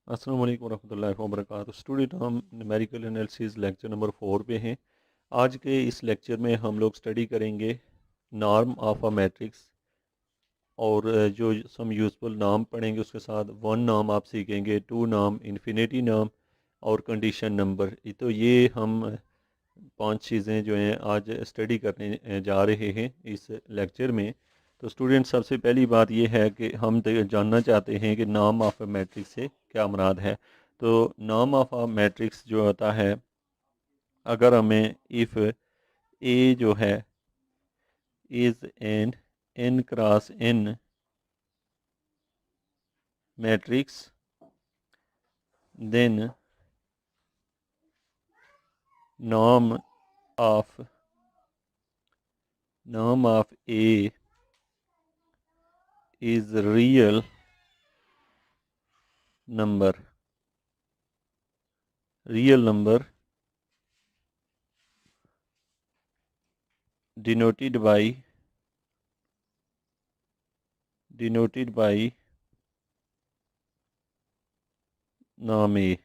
अस्सलाम वालेकुम वरहमतुल्लाहि वबरकातुहू। स्टूडेंट, हम न्यूमेरिकल एनालिसिस लेक्चर नंबर 4 पे हैं। आज के इस लेक्चर में हम लोग स्टडी करेंगे नॉर्म ऑफ अ मैट्रिक्स और जो सम यूज़फुल नाम पढ़ेंगे उसके साथ वन नाम आप सीखेंगे, टू नाम, इन्फिनिटी नाम और कंडीशन नंबर। तो ये हम पांच चीज़ें जो हैं आज स्टडी करने जा रहे हैं इस लेक्चर में। तो स्टूडेंट, सबसे पहली बात ये है कि हम जानना चाहते हैं कि नाम ऑफ ए मैट्रिक्स से क्या मुराद है। तो नाम ऑफ अ मैट्रिक्स जो होता है, अगर हमें इफ़ ए जो है is an n cross n matrix, then नाम of A is real number denoted by नाम ए।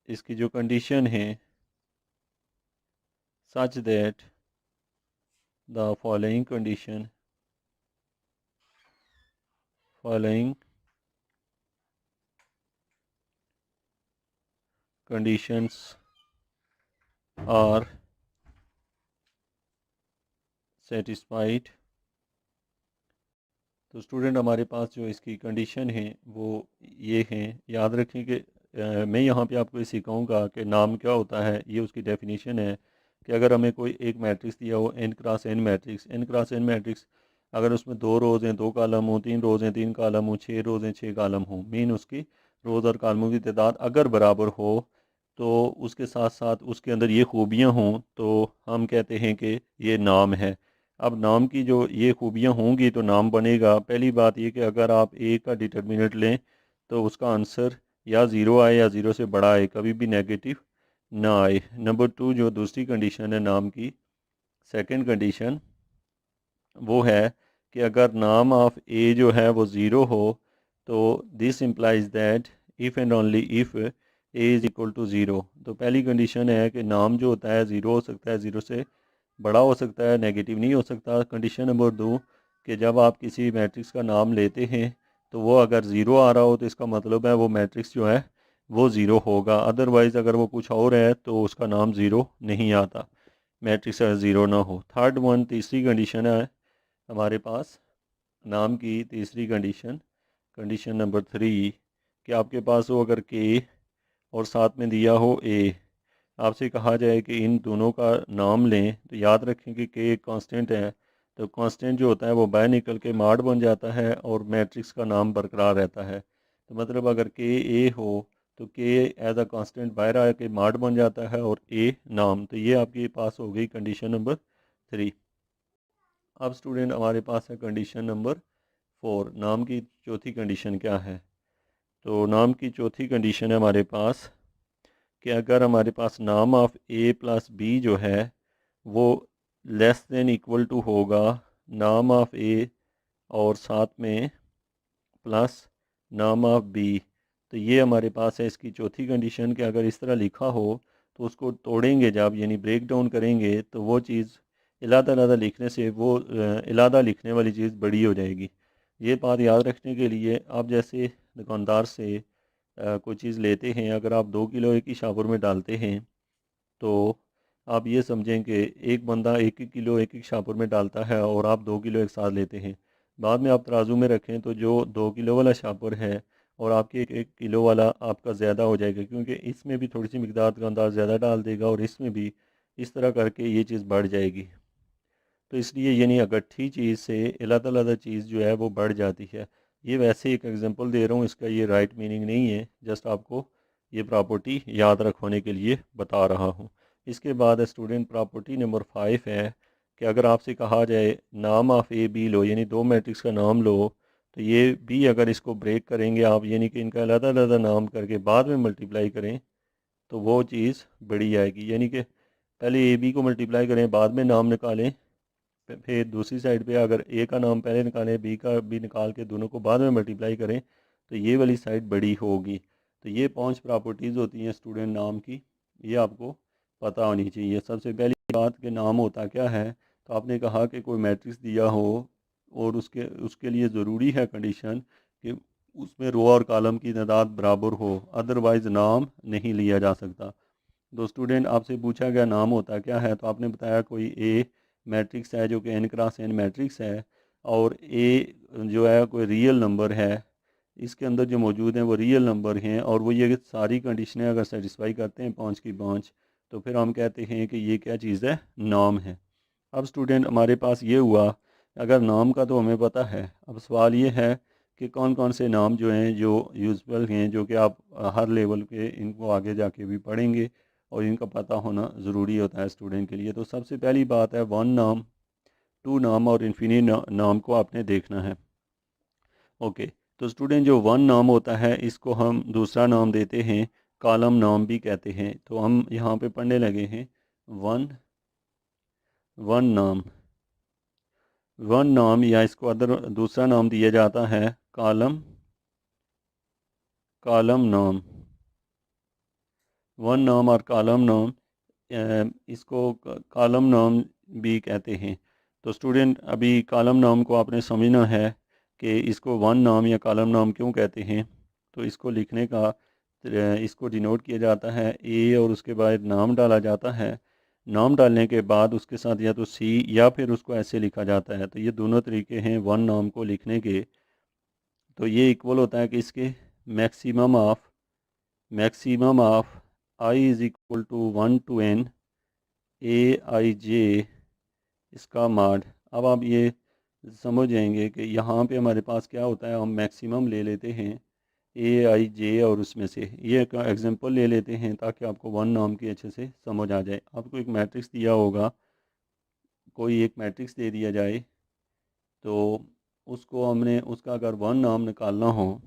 इसकी जो कंडीशन है, such that the following conditions are satisfied. तो स्टूडेंट, हमारे पास जो इसकी कंडीशन है वो ये हैं। याद रखें कि मैं यहाँ पे आपको ये सिखाऊंगा कि नाम क्या होता है। ये उसकी डेफिनेशन है कि अगर हमें कोई एक मैट्रिक्स दिया हो, एन क्रॉस एन मैट्रिक्स, अगर उसमें दो रोज़ हैं, दो कॉलम हो, तीन रोज़ हैं, तीन कॉलम हो, छः रोज़ हैं, छः कॉलम हो, मीन उसकी रोज़ और कॉलमों की तादाद अगर बराबर हो, तो उसके साथ साथ उसके अंदर ये खूबियाँ हों, तो हम कहते हैं कि ये नाम है। अब नाम की जो ये खूबियाँ होंगी तो नाम बनेगा। पहली बात ये कि अगर आप ए का डिटर्मिनेंट लें तो उसका आंसर या ज़ीरो आए या ज़ीरो से बड़ा आए, कभी भी नेगेटिव ना आए। नंबर टू, जो दूसरी कंडीशन है नाम की, सेकंड कंडीशन वो है कि अगर नाम ऑफ ए जो है वो ज़ीरो हो, तो this implies that if and only if A is equal to zero. तो पहली कंडीशन है कि नाम जो होता है ज़ीरो हो सकता है, ज़ीरो से बड़ा हो सकता है, नेगेटिव नहीं हो सकता। कंडीशन नंबर दो, कि जब आप किसी मैट्रिक्स का नाम लेते हैं तो वो अगर ज़ीरो आ रहा हो तो इसका मतलब है वो मैट्रिक्स जो है वो ज़ीरो होगा। अदरवाइज़ अगर वो कुछ और है तो उसका नाम ज़ीरो नहीं आता, मैट्रिक्स ज़ीरो ना हो। थर्ड वन, तीसरी कंडीशन है हमारे पास नाम की तीसरी कंडीशन, कंडीशन नंबर थ्री, कि आपके पास हो अगर के और साथ में दिया हो ए, आपसे कहा जाए कि इन दोनों का नाम लें, तो याद रखें कि के एक कांस्टेंट है। तो कांस्टेंट जो होता है वो बाहर निकल के माड बन जाता है और मैट्रिक्स का नाम बरकरार रहता है। तो मतलब अगर के ए हो तो के एज अ कांस्टेंट बाहर आके माड बन जाता है और ए नाम। तो ये आपके पास हो गई कंडीशन नंबर थ्री। अब स्टूडेंट, हमारे पास है कंडीशन नंबर फोर। नाम की चौथी कंडीशन क्या है? तो नाम की चौथी कंडीशन है हमारे पास कि अगर हमारे पास नाम ऑफ ए प्लस बी जो है वो लेस देन इक्वल टू होगा नाम ऑफ ए और साथ में प्लस नाम ऑफ बी। तो ये हमारे पास है इसकी चौथी कंडीशन कि अगर इस तरह लिखा हो तो उसको तोड़ेंगे जब, यानी ब्रेक डाउन करेंगे, तो वो चीज़ इलादा इलादा लिखने से वो इलादा लिखने वाली चीज़ बड़ी हो जाएगी। ये बात याद रखने के लिए, आप जैसे दुकानदार से कोई चीज़ लेते हैं, अगर आप 2 किलो एक ही शापर में डालते हैं तो आप ये समझें कि एक बंदा 1 1 किलो एक एक शापर में डालता है और आप 2 किलो एक साथ लेते हैं। बाद में आप तराजू में रखें तो जो 2 किलो वाला शापर है और आपके 1 1 किलो वाला आपका ज़्यादा हो जाएगा, क्योंकि इसमें भी थोड़ी सी मिकदार दुकानदार ज़्यादा डाल देगा और इसमें भी। इस तरह करके ये चीज़ बढ़ जाएगी। तो इसलिए यानी इकट्ठी चीज़ से अलग-अलग चीज़ जो है वो बढ़ जाती है। ये वैसे एक एग्जांपल दे रहा हूँ, इसका ये राइट मीनिंग नहीं है, जस्ट आपको ये प्रॉपर्टी याद रखने के लिए बता रहा हूँ। इसके बाद स्टूडेंट, प्रॉपर्टी नंबर 5 है कि अगर आपसे कहा जाए नाम ऑफ ए बी लो, यानी दो मैट्रिक्स का नाम लो, तो ये बी अगर इसको ब्रेक करेंगे आप, यानी कि इनका अलग-अलग नाम करके बाद में मल्टीप्लाई करें, तो वो चीज़ बड़ी आएगी। यानी कि पहले ए बी को मल्टीप्लाई करें, बाद में नाम निकालें, फिर दूसरी साइड पे अगर ए का नाम पहले निकालें, बी का भी निकाल के दोनों को बाद में मल्टीप्लाई करें, तो ये वाली साइड बड़ी होगी। तो ये 5 प्रॉपर्टीज़ होती हैं स्टूडेंट नाम की, ये आपको पता होनी चाहिए। सबसे पहली बात कि नाम होता क्या है, तो आपने कहा कि कोई मैट्रिक्स दिया हो और उसके उसके लिए ज़रूरी है कंडीशन कि उसमें रो और कॉलम की तादाद बराबर हो, अदरवाइज़ नाम नहीं लिया जा सकता। तो स्टूडेंट आपसे पूछा गया नाम होता क्या है, तो आपने बताया कोई ए मैट्रिक्स है जो कि n क्रॉस n मैट्रिक्स है, और ए जो है कोई रियल नंबर है, इसके अंदर जो मौजूद हैं वो रियल नंबर हैं और वो ये सारी कंडीशनें अगर सेटिस्फाई करते हैं 5 की 5, तो फिर हम कहते हैं कि ये क्या चीज़ है, नाम है। अब स्टूडेंट हमारे पास ये हुआ, अगर नाम का तो हमें पता है, अब सवाल ये है कि कौन कौन से नाम जो हैं जो यूज़फुल हैं, जो कि आप हर लेवल पे इनको आगे जाके भी पढ़ेंगे और इनका पता होना ज़रूरी होता है स्टूडेंट के लिए। तो सबसे पहली बात है वन नाम, टू नाम और इन्फिनिट नाम को आपने देखना है। ओके, तो स्टूडेंट जो वन नाम होता है इसको हम दूसरा नाम देते हैं कॉलम नाम भी कहते हैं। तो हम यहाँ पे पढ़ने लगे हैं वन वन नाम, वन नाम या इसको अदर दूसरा नाम दिया जाता है कॉलम कॉलम नाम। वन नाम और कॉलम नाम, इसको कॉलम नाम भी कहते हैं। तो स्टूडेंट अभी कॉलम नाम को आपने समझना है कि इसको वन नाम या कॉलम नाम क्यों कहते हैं। तो इसको लिखने का इसको डिनोट किया जाता है ए और उसके बाद नाम डाला जाता है। नाम डालने के बाद उसके साथ या तो सी या फिर उसको ऐसे लिखा जाता है। तो ये दोनों तरीके हैं वन नाम को लिखने के। तो ये इक्वल होता है कि इसके maximum of I is equal to 1 to n A I J इसका माड। अब आप ये समझ जाएंगे कि यहाँ पे हमारे पास क्या होता है, हम मैक्सिमम ले लेते हैं ए आई जे और उसमें से ये एक एग्जांपल ले लेते हैं ताकि आपको वन नाम की अच्छे से समझ आ जाए। आपको एक मैट्रिक्स दिया होगा, कोई एक मैट्रिक्स दे दिया जाए, तो उसको हमने उसका अगर वन नाम निकालना हो,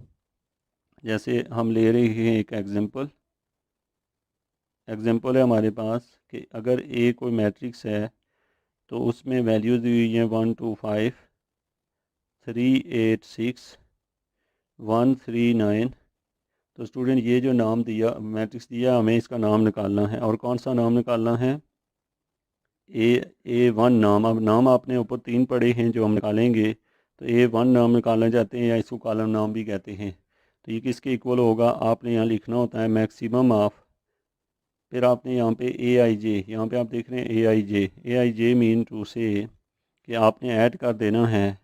जैसे हम ले रहे हैं एक एग्जांपल है हमारे पास कि अगर ए कोई मैट्रिक्स है तो उसमें वैल्यूज़ दी हुई हैं 1 2 5 3 8 6 1 3 9। तो स्टूडेंट ये जो नाम दिया मैट्रिक्स दिया, हमें इसका नाम निकालना है। और कौन सा नाम निकालना है, ए वन नाम। अब नाम आपने ऊपर 3 पढ़े हैं जो हम निकालेंगे, तो ए वन नाम निकालना चाहते हैं या इसको कॉलम नाम भी कहते हैं। तो ये किसके इक्वल होगा, आपने यहाँ लिखना होता है मैक्सिमम ऑफ, फिर आपने यहाँ पे ए आई जे, यहाँ पे आप देख रहे हैं ए आई जे मीन टू से कि आपने ऐड कर देना है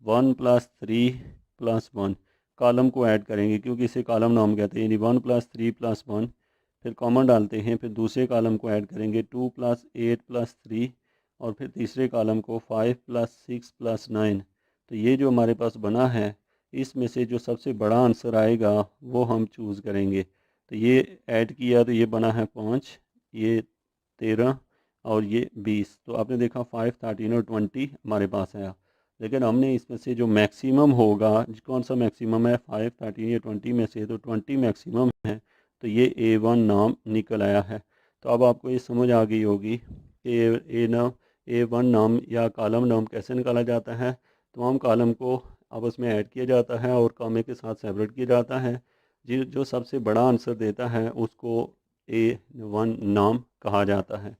1 + 3 + 1, कॉलम को ऐड करेंगे क्योंकि इसे कॉलम नाम कहते हैं। यानी 1 + 3 + 1, फिर कॉमन डालते हैं, फिर दूसरे कॉलम को ऐड करेंगे 2 + 8 + 3, और फिर तीसरे कॉलम को 5 + 6 + 9। तो ये जो हमारे पास बना है, इसमें से जो सबसे बड़ा आंसर आएगा वो हम चूज़ करेंगे। तो ये ऐड किया तो ये बना है 5, ये 13 और ये 20। तो आपने देखा 5 13 और 20 हमारे पास आया। लेकिन हमने इसमें से जो मैक्सिमम होगा, कौन सा मैक्सिमम है, 5 13 या 20 में से, तो 20 मैक्सिमम है। तो ये ए वन नाम निकल आया है। तो अब आपको ये समझ आ गई होगी कि ए वन नाम या कॉलम नाम कैसे निकाला जाता है। तमाम कॉलम को आपस में ऐड किया जाता है और कॉमे के साथ सेपरेट किया जाता है। जो सबसे बड़ा आंसर देता है उसको ए वन नाम कहा जाता है।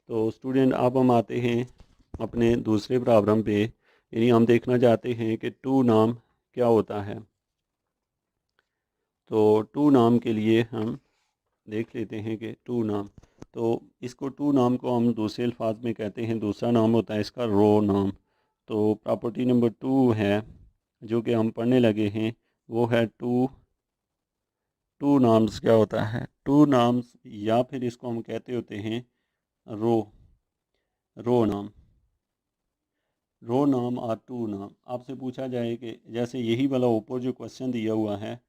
तो स्टूडेंट अब हम आते हैं अपने दूसरे प्रॉब्लम पे, यानी हम देखना चाहते हैं कि टू नाम क्या होता है। तो टू नाम के लिए हम देख लेते हैं कि टू नाम, तो इसको टू नाम को हम दूसरे अल्फाज में कहते हैं, दूसरा नाम होता है इसका रो नाम। तो प्रॉपर्टी नंबर 2 है जो कि हम पढ़ने लगे हैं, वो है टू टू नाम्स क्या होता है, टू नाम्स, या फिर इसको हम कहते होते हैं रो रो नाम, रो नाम और टू नाम। आपसे पूछा जाए कि जैसे यही वाला ऊपर जो क्वेश्चन दिया हुआ है,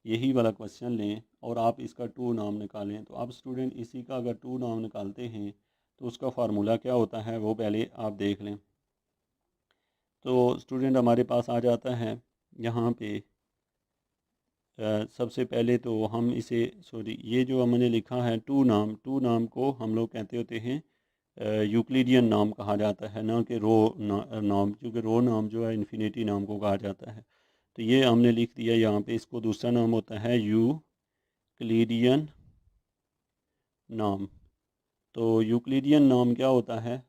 यही वाला क्वेश्चन लें और आप इसका टू नाम निकालें, तो आप स्टूडेंट इसी का अगर टू नाम निकालते हैं तो उसका फार्मूला क्या होता है वो पहले आप देख लें। तो स्टूडेंट हमारे पास आ जाता है यहाँ पे सबसे पहले तो हम इसे ये जो हमने लिखा है टू नाम को हम लोग कहते होते हैं यूक्लिडियन नाम कहा जाता है, ना कि रो नाम, क्योंकि रो नाम जो है इन्फिनिटी नाम को कहा जाता है। तो ये हमने लिख दिया यहाँ पे, इसको दूसरा नाम होता है यूक्लिडियन नाम। तो यूक्लिडियन नाम क्या होता है,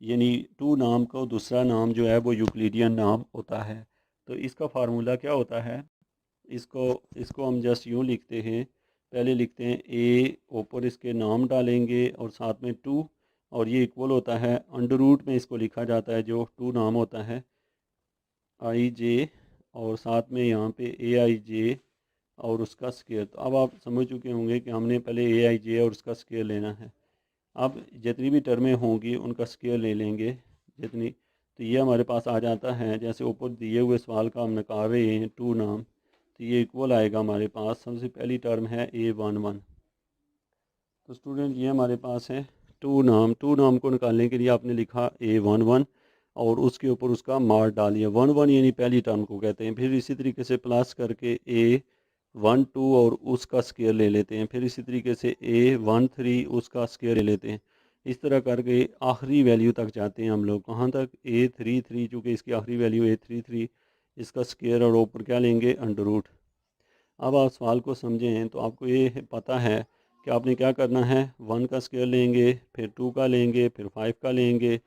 यानी टू नाम का दूसरा नाम जो है वो यूक्लिडियन नाम होता है। तो इसका फार्मूला क्या होता है, इसको इसको हम जस्ट यूँ लिखते हैं, पहले लिखते हैं ए, ऊपर इसके नाम डालेंगे और साथ में टू, और ये इक्वल होता है अंडर रूट में इसको लिखा जाता है जो टू नाम होता है आई जे, और साथ में यहाँ पे ए आई जे और उसका स्केयर। तो अब आप समझ चुके होंगे कि हमने पहले ए आई जे और उसका स्केयर लेना है। अब जितनी भी टर्में होंगी उनका स्केयर ले लेंगे जितनी, तो ये हमारे पास आ जाता है, जैसे ऊपर दिए हुए सवाल का हम निकाल रहे हैं टू नाम, तो ये इक्वल आएगा हमारे पास। सबसे पहली टर्म है A11। तो स्टूडेंट ये हमारे पास है टू नाम को निकालने के लिए आपने लिखा A11 और उसके ऊपर उसका मार्क डालिए 11, यानी पहली टर्म को कहते हैं। फिर इसी तरीके से प्लस करके A12 और उसका स्केयर ले लेते हैं। फिर इसी तरीके से A13 उसका स्केयर ले लेते हैं। इस तरह करके आखिरी वैल्यू तक जाते हैं हम लोग। कहाँ तक, A33, चूँकि इसकी आखिरी वैल्यू A33, इसका स्केयर और ऊपर क्या लेंगे, अंडर रूट। अब आप सवाल को समझें तो आपको ये पता है कि आपने क्या करना है, 1 का स्केयर लेंगे, फिर 2 का लेंगे, फिर 5 का लेंगे,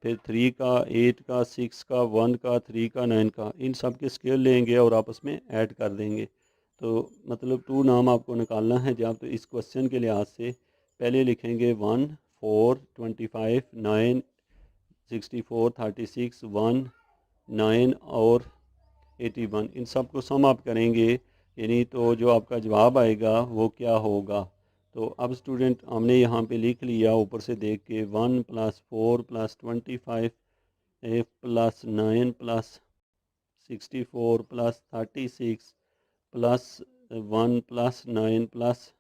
फिर 3 का, 8 का, 6 का, 1 का, 3 का, 9 का, इन सब के स्केयर लेंगे और आपस में ऐड कर देंगे। तो मतलब टू नाम आपको निकालना है जब, तो इस क्वेश्चन के लिहाज से पहले लिखेंगे 1, 4, 25, 9, 64, 36, 1, 9 और 81, इन सब को सम अप करेंगे, यानी तो जो आपका जवाब आएगा वो क्या होगा। तो अब स्टूडेंट हमने यहाँ पे लिख लिया ऊपर से देख के, 1 + 4 + 25 + 9 + 64 + 36 + 1 + 9 +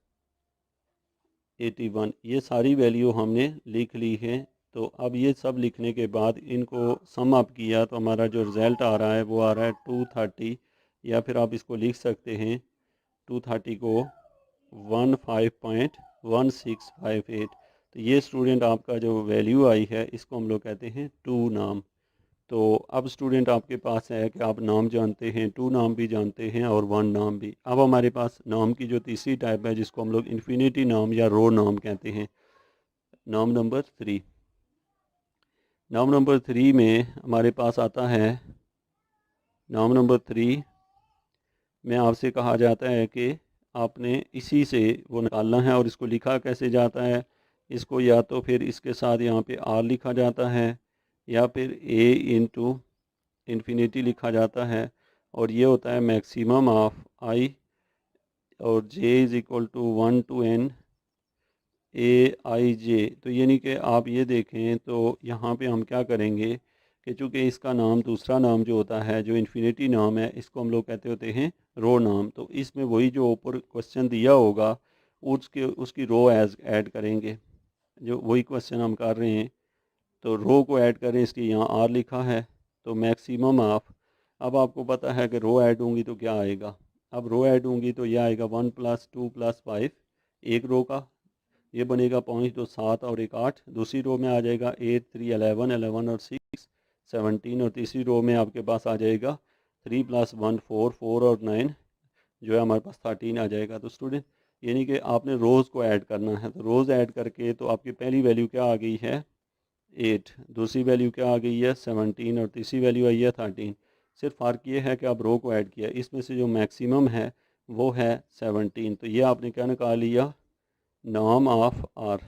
81, ये सारी वैल्यू हमने लिख ली है। तो अब ये सब लिखने के बाद इनको सम अप किया तो हमारा जो रिज़ल्ट आ रहा है वो आ रहा है 230, या फिर आप इसको लिख सकते हैं 230 को 15.1658। तो ये स्टूडेंट आपका जो वैल्यू आई है इसको हम लोग कहते हैं टू नाम। तो अब स्टूडेंट आपके पास है कि आप नाम जानते हैं, टू नाम भी जानते हैं और वन नाम भी। अब हमारे पास नाम की जो तीसरी टाइप है जिसको हम लोग इन्फिनिटी नाम या रो नाम कहते हैं, नाम नंबर 3। नाम नंबर 3 में हमारे पास आता है, नाम नंबर 3 में आपसे कहा जाता है कि आपने इसी से वो निकालना है। और इसको लिखा कैसे जाता है, इसको या तो फिर इसके साथ यहाँ पे आर लिखा जाता है या फिर ए इंटू इन्फिनिटी लिखा जाता है, और ये होता है मैक्सिमम ऑफ आई, और J is equal to 1 to n A I J. तो यानी कि आप ये देखें तो यहाँ पे हम क्या करेंगे कि चूँकि इसका नाम, दूसरा नाम जो होता है जो इन्फिनिटी नाम है, इसको हम लोग कहते होते हैं रो नाम। तो इसमें वही जो ऊपर क्वेश्चन दिया होगा उसकी रो एज ऐड करेंगे, जो वही क्वेश्चन हम कर रहे हैं। तो रो को ऐड करें, इसकी यहाँ आर लिखा है, तो मैक्सिमम ऑफ, अब आपको पता है कि रो ऐड होंगी तो क्या आएगा। अब रो ऐड होंगी तो यह आएगा 1 + 2 + 5, एक रो का ये बनेगा 5 2 7 और एक 8। दूसरी रो में आ जाएगा 8 3 11, 11 और 6 17, और तीसरी रो में आपके पास आ जाएगा 3 + 1 4, 4 और 9 जो है हमारे पास 13 आ जाएगा। तो स्टूडेंट यानी कि आपने रोज़ को ऐड करना है, तो रोज़ ऐड करके तो आपकी पहली वैल्यू क्या आ गई है 8, दूसरी वैल्यू क्या आ गई है 17, और तीसरी वैल्यू आई है 13। सिर्फ फ़र्क ये है कि आप रो को ऐड किया, इसमें से जो मैक्सिमम है वो है 17। तो ये आपने क्या निकाल लिया, नाम ऑफ आर।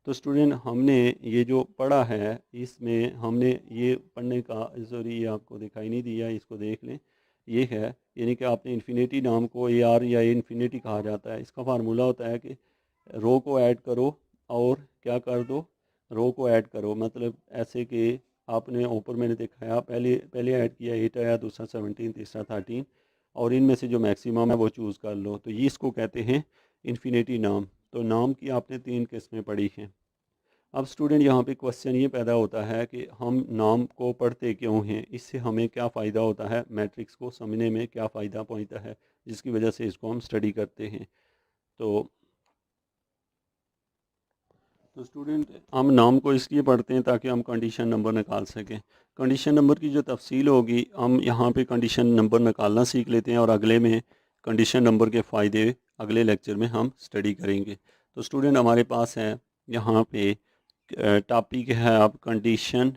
तो स्टूडेंट हमने ये जो पढ़ा है इसमें हमने ये पढ़ने का, सॉरी ये आपको दिखाई नहीं दिया, इसको देख लें, ये है यानी कि आपने इन्फिनिटी नाम को ए आर या इन्फिनिटी कहा जाता है। इसका फार्मूला होता है कि रो को ऐड करो और क्या कर दो, रो को ऐड करो, मतलब ऐसे कि आपने ऊपर मैंने दिखाया, पहले पहले ऐड किया 8 आया, दूसरा 17, तीसरा 13, और इनमें से जो मैक्सिमम है वो चूज़ कर लो। तो ये इसको कहते हैं इन्फिनिटी नाम। तो नाम की आपने 3 किस्में पढ़ी हैं। अब स्टूडेंट यहाँ पे क्वेश्चन ये पैदा होता है कि हम नाम को पढ़ते क्यों हैं, इससे हमें क्या फ़ायदा होता है, मैट्रिक्स को समझने में क्या फ़ायदा पहुँचता है जिसकी वजह से इसको हम स्टडी करते हैं। तो तो स्टूडेंट हम नाम को इसलिए पढ़ते हैं ताकि हम कंडीशन नंबर निकाल सकें। कंडीशन नंबर की जो तफसील होगी हम यहाँ पे कंडीशन नंबर निकालना सीख लेते हैं और अगले में कंडीशन नंबर के फ़ायदे अगले लेक्चर में हम स्टडी करेंगे। तो स्टूडेंट हमारे पास है यहाँ पे टॉपिक है आप कंडीशन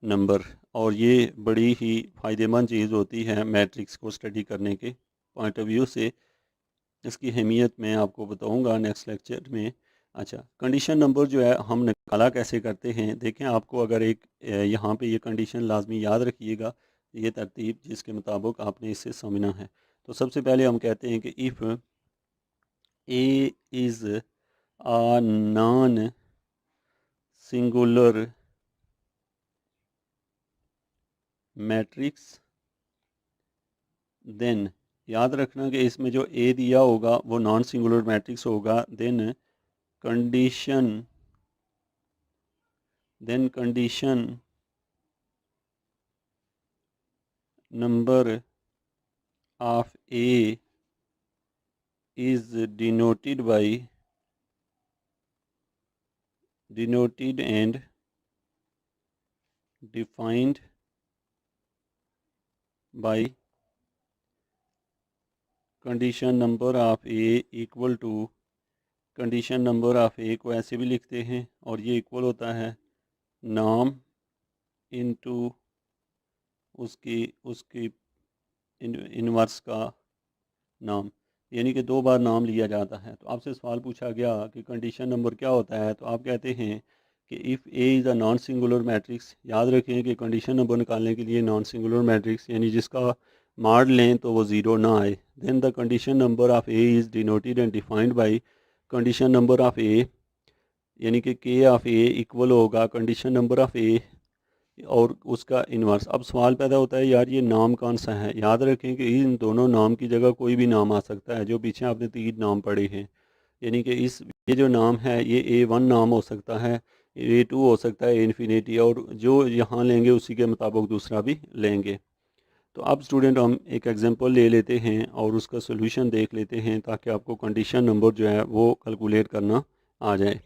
नंबर, और ये बड़ी ही फ़ायदेमंद चीज़ होती है मैट्रिक्स को स्टडी करने के पॉइंट ऑफ व्यू से। इसकी अहमियत मैं आपको बताऊंगा नेक्स्ट लेक्चर में। अच्छा, कंडीशन नंबर जो है हम निकाला कैसे करते हैं, देखें आपको अगर एक यहाँ पे ये कंडीशन लाजमी याद रखिएगा, ये तरतीब जिसके मुताबिक आपने इसे समझना है। तो सबसे पहले हम कहते हैं कि if A is a non singular matrix, then याद रखना कि इसमें जो ए दिया होगा वो नॉन सिंगुलर मैट्रिक्स होगा। Then condition number of A is denoted and defined by condition number of A equal to, condition number of A को ऐसे भी लिखते हैं और ये इक्वल होता है नाम इनटू उसकी उसकी इनवर्स का नाम, यानी कि दो बार नाम लिया जाता है। तो आपसे सवाल पूछा गया कि कंडीशन नंबर क्या होता है, तो आप कहते हैं कि if A is a non singular matrix. याद रखें कि कंडीशन नंबर निकालने के लिए नॉन सिंगुलर मैट्रिक्स यानी जिसका मार्ड लें तो वो ज़ीरो ना आए। Then the condition number of A is denoted and defined by condition number of A, यानी कि के ऑफ ए इक्वल होगा कंडीशन नंबर ऑफ ए और उसका इन्वर्स। अब सवाल पैदा होता है यार ये नाम कौन सा है। याद रखें कि इन दोनों नाम की जगह कोई भी नाम आ सकता है, जो पीछे आपने तीन नाम पढ़े हैं, यानी कि ये जो नाम है ये A1 नाम हो सकता है, A2 हो सकता है, इन्फिनिटी, और जो यहाँ लेंगे उसी के मुताबिक दूसरा भी लेंगे। तो अब स्टूडेंट हम एक एग्जांपल ले लेते हैं और उसका सोल्यूशन देख लेते हैं ताकि आपको कंडीशन नंबर जो है वो कैलकुलेट करना आ जाए।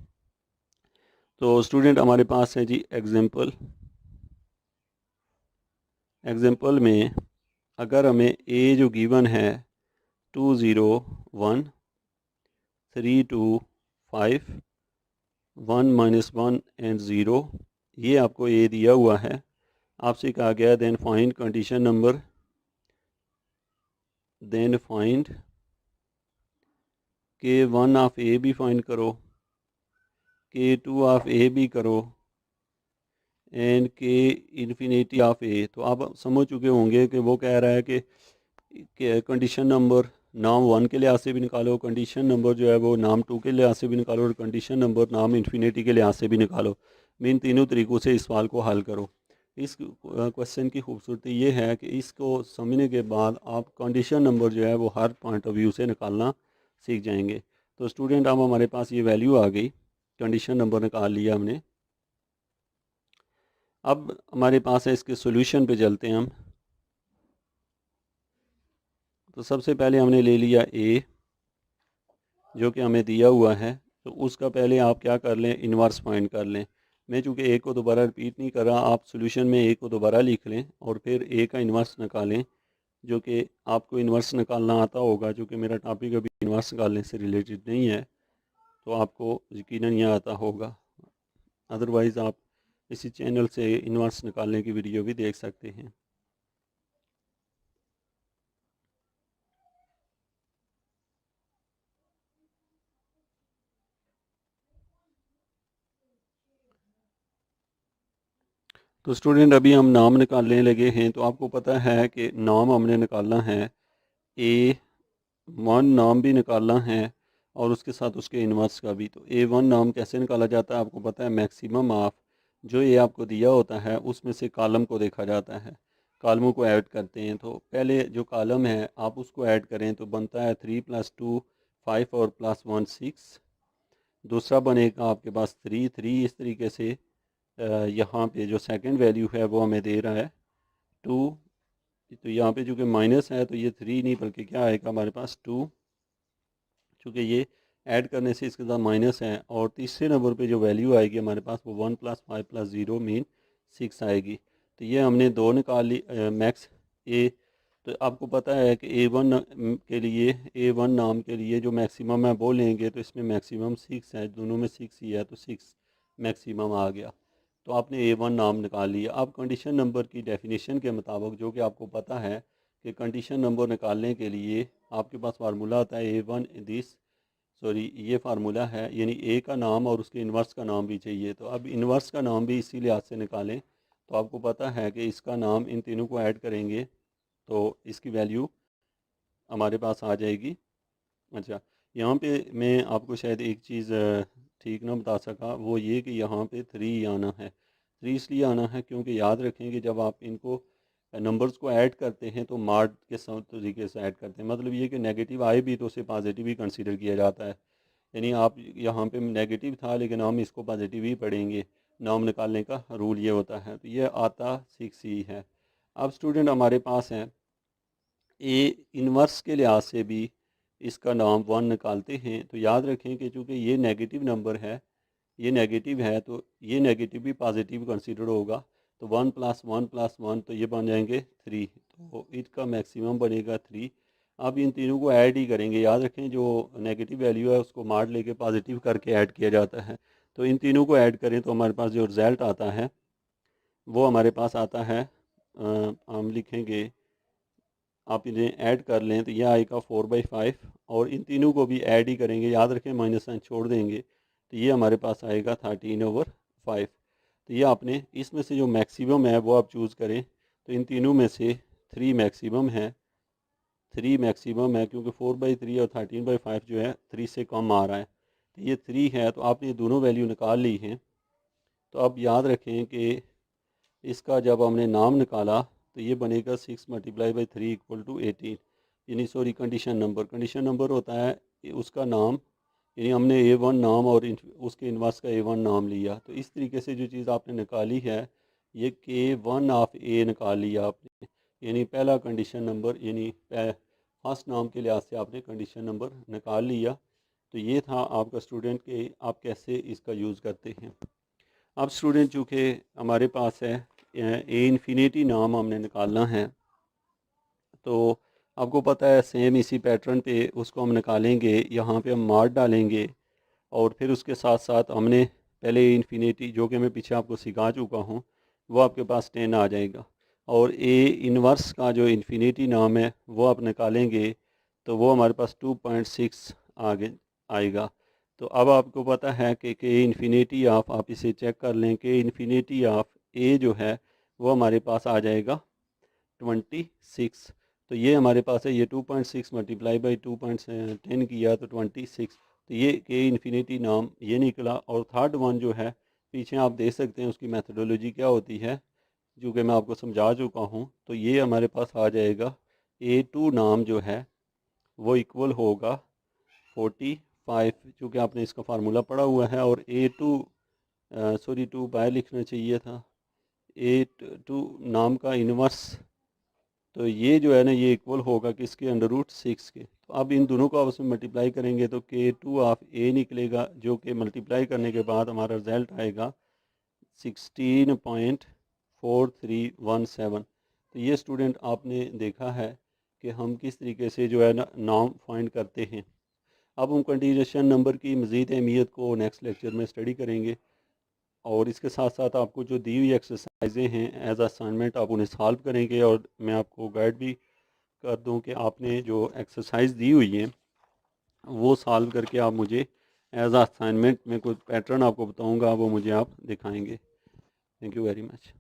तो स्टूडेंट हमारे पास है जी एग्जांपल में अगर हमें ए जो गिवन है 2 0 1 3 2 5 1 -1 एंड 0, ये आपको ए दिया हुआ है। आपसे कहा गया then find condition number, then find K 1 of ए भी फाइंड करो, के 2 ऑफ ए भी करो, एंड के इन्फिनिटी ऑफ ए। तो आप समझ चुके होंगे कि वो कह रहा है कि कंडीशन नंबर नाम 1 के लिहाज से भी निकालो, कंडीशन नंबर जो है वो नाम 2 के लिहाज से भी निकालो, और कंडीशन नंबर नाम इन्फिनिटी के लिहाज से भी निकालो। इन तीनों तरीक़ों से इस सवाल को हल करो। इस क्वेश्चन की खूबसूरती ये है कि इसको समझने के बाद आप कंडीशन नंबर जो है वो हर पॉइंट ऑफ व्यू से निकालना सीख जाएंगे। तो स्टूडेंट अब हमारे पास ये वैल्यू आ गई, कंडीशन नंबर निकाल लिया हमने। अब हमारे पास है इसके सोल्यूशन पे चलते हैं हम। तो सबसे पहले हमने ले लिया ए जो कि हमें दिया हुआ है, तो उसका पहले आप क्या कर लें, इन्वर्स फाइंड कर लें। मैं चूँकि ए को दोबारा रिपीट नहीं कर रहा, आप सोल्यूशन में ए को दोबारा लिख लें और फिर ए का इन्वर्स निकालें, जो कि आपको इन्वर्स निकालना आता होगा। चूँकि मेरा टॉपिक अभी इन्वर्स निकालने से रिलेटेड नहीं है तो आपको यकीनन यह आता होगा, अदरवाइज़ आप इसी चैनल से इन्वर्स निकालने की वीडियो भी देख सकते हैं। तो स्टूडेंट अभी हम नाम निकालने लगे हैं। तो आपको पता है कि नाम हमने निकालना है, A1 नाम भी निकालना है और उसके साथ उसके इन्वर्स का भी। तो A1 नाम कैसे निकाला जाता है आपको पता है, मैक्सिमम ऑफ जो ये आपको दिया होता है उसमें से कॉलम को देखा जाता है, कॉलमों को ऐड करते हैं। तो पहले जो कॉलम है आप उसको ऐड करें तो बनता है 3 + 2 5 और +1 6। दूसरा बनेगा आपके पास 3 इस तरीके से यहाँ पे जो सेकंड वैल्यू है वो हमें दे रहा है 2। तो यहाँ पे चूँकि माइनस है तो ये 3 नहीं बल्कि क्या आएगा हमारे पास 2, चूँकि ये ऐड करने से इसके साथ माइनस है, और तीसरे नंबर पे जो वैल्यू आएगी हमारे पास वो 1 + 5 + 0 मीन 6 आएगी। तो ये हमने दो निकाल ली मैक्स ए। तो आपको पता है कि के लिए A1 नाम के लिए जो मैक्सिमम है वो लेंगे, तो इसमें मैक्सिमम 6 है, दोनों में 6 ही है, तो 6 मैक्सिमम आ गया। तो आपने A1 नाम निकाल लिया। अब कंडीशन नंबर की डेफिनेशन के मुताबिक, जो कि आपको पता है कि कंडीशन नंबर निकालने के लिए आपके पास फार्मूला आता है A1 दिस, सॉरी ये फार्मूला है, यानी ए का नाम और उसके इन्वर्स का नाम भी चाहिए। तो अब इन्वर्स का नाम भी इसी लिहाज से निकालें। तो आपको पता है कि इसका नाम इन तीनों को ऐड करेंगे तो इसकी वैल्यू हमारे पास आ जाएगी। अच्छा, यहाँ पे मैं आपको शायद एक चीज़ ठीक ना बता सका, वो ये कि यहाँ पे 3 आना है। 3 इसलिए आना है क्योंकि याद रखें कि जब आप इनको नंबर्स को ऐड करते हैं तो मार्ड के तरीके से ऐड करते हैं। मतलब ये कि नेगेटिव आए भी तो उसे पॉजिटिव ही कंसीडर किया जाता है। यानी आप यहाँ पे नेगेटिव था लेकिन हम इसको पॉजिटिव ही पढ़ेंगे। नाम निकालने का रूल ये होता है। तो ये आता 6 ही है। अब स्टूडेंट हमारे पास है ए इन्वर्स के लिहाज से भी इसका नाम 1 निकालते हैं। तो याद रखें कि चूँकि ये नेगेटिव नंबर है, ये नेगेटिव है, तो ये नेगेटिव भी पॉजिटिव कंसीडर होगा। तो 1 + 1 + 1 तो ये बन जाएंगे 3, तो इसका मैक्सिमम बनेगा 3। अब इन तीनों को ऐड ही करेंगे। याद रखें जो नेगेटिव वैल्यू है उसको मार लेके पॉजिटिव करके ऐड किया जाता है। तो इन तीनों को ऐड करें तो हमारे पास जो रिज़ल्ट आता है वो हमारे पास आता है, हम लिखेंगे, आप इन्हें ऐड कर लें तो यह आएगा 4/5, और इन तीनों को भी ऐड ही करेंगे। याद रखें माइनस साइन छोड़ देंगे, तो ये हमारे पास आएगा 13/5। तो ये आपने इसमें से जो मैक्सिमम है वो आप चूज़ करें। तो इन तीनों में से 3 मैक्सिमम है, 3 मैक्सिमम है क्योंकि 4/3 और 13/5 जो है 3 से कम आ रहा है। तो ये 3 है, तो आपने दोनों वैल्यू निकाल ली हैं। तो अब याद रखें कि इसका जब हमने नाम निकाला तो ये बनेगा 6 × 3 = 18, यानी सॉरी कंडीशन नंबर होता है उसका नाम, यानी हमने A1 नाम और उसके इन्वर्स का A1 नाम लिया। तो इस तरीके से जो चीज़ आपने निकाली है ये K1 ऑफ A निकाल लिया आपने, यानी पहला कंडीशन नंबर, यानी फर्स्ट नाम के लिहाज से आपने कंडीशन नंबर निकाल लिया। तो ये था आपका स्टूडेंट के आप कैसे इसका यूज़ करते हैं। अब स्टूडेंट चूँकि हमारे पास है ए इन्फिनिटी नाम हमने निकालना है, तो आपको पता है सेम इसी पैटर्न पे उसको हम निकालेंगे। यहाँ पे हम मार्क डालेंगे और फिर उसके साथ साथ हमने पहले इन्फिनिटी जो कि मैं पीछे आपको सिखा चुका हूँ वो आपके पास 10 आ जाएगा, और ए इन्वर्स का जो इन्फिनिटी नाम है वो आप निकालेंगे तो वो हमारे पास 2.6 आगे आएगा। तो अब आपको पता है कि इन्फिनिटी ऑफ, आप इसे चेक कर लें कि इन्फिनिटी ऑफ ए जो है वो हमारे पास आ जाएगा 26। तो ये हमारे पास है, ये 2.6 × 2.10 किया तो 26। तो ये के इन्फिनिटी नाम ये निकला। और थर्ड वन जो है पीछे आप देख सकते हैं उसकी मेथडोलॉजी क्या होती है, जो कि मैं आपको समझा चुका हूँ। तो ये हमारे पास आ जाएगा A2 नाम जो है वो इक्वल होगा 45, चूँकि आपने इसका फार्मूला पढ़ा हुआ है। और A2 सॉरी 2 बाय लिखना चाहिए था, A2 नाम का इन्वर्स, तो ये जो है ना ये इक्वल होगा किसके, √6 के। तो अब इन दोनों को आपस में मल्टीप्लाई करेंगे तो K2 ऑफ A निकलेगा, जो कि मल्टीप्लाई करने के बाद हमारा रिजल्ट आएगा 16.4317। तो ये स्टूडेंट आपने देखा है कि हम किस तरीके से जो है ना नाम फाइंड करते हैं। अब हम कंडीशन नंबर की मज़ीद अहमियत को नेक्स्ट लेक्चर में स्टडी करेंगे, और इसके साथ साथ आपको जो दी हुई एक्सरसाइजें हैं एज असाइनमेंट आप उन्हें सॉल्व करेंगे। और मैं आपको गाइड भी कर दूं कि आपने जो एक्सरसाइज दी हुई है वो सॉल्व करके आप मुझे एज असाइनमेंट में कुछ पैटर्न आपको बताऊंगा वो मुझे आप दिखाएंगे। Thank you very much.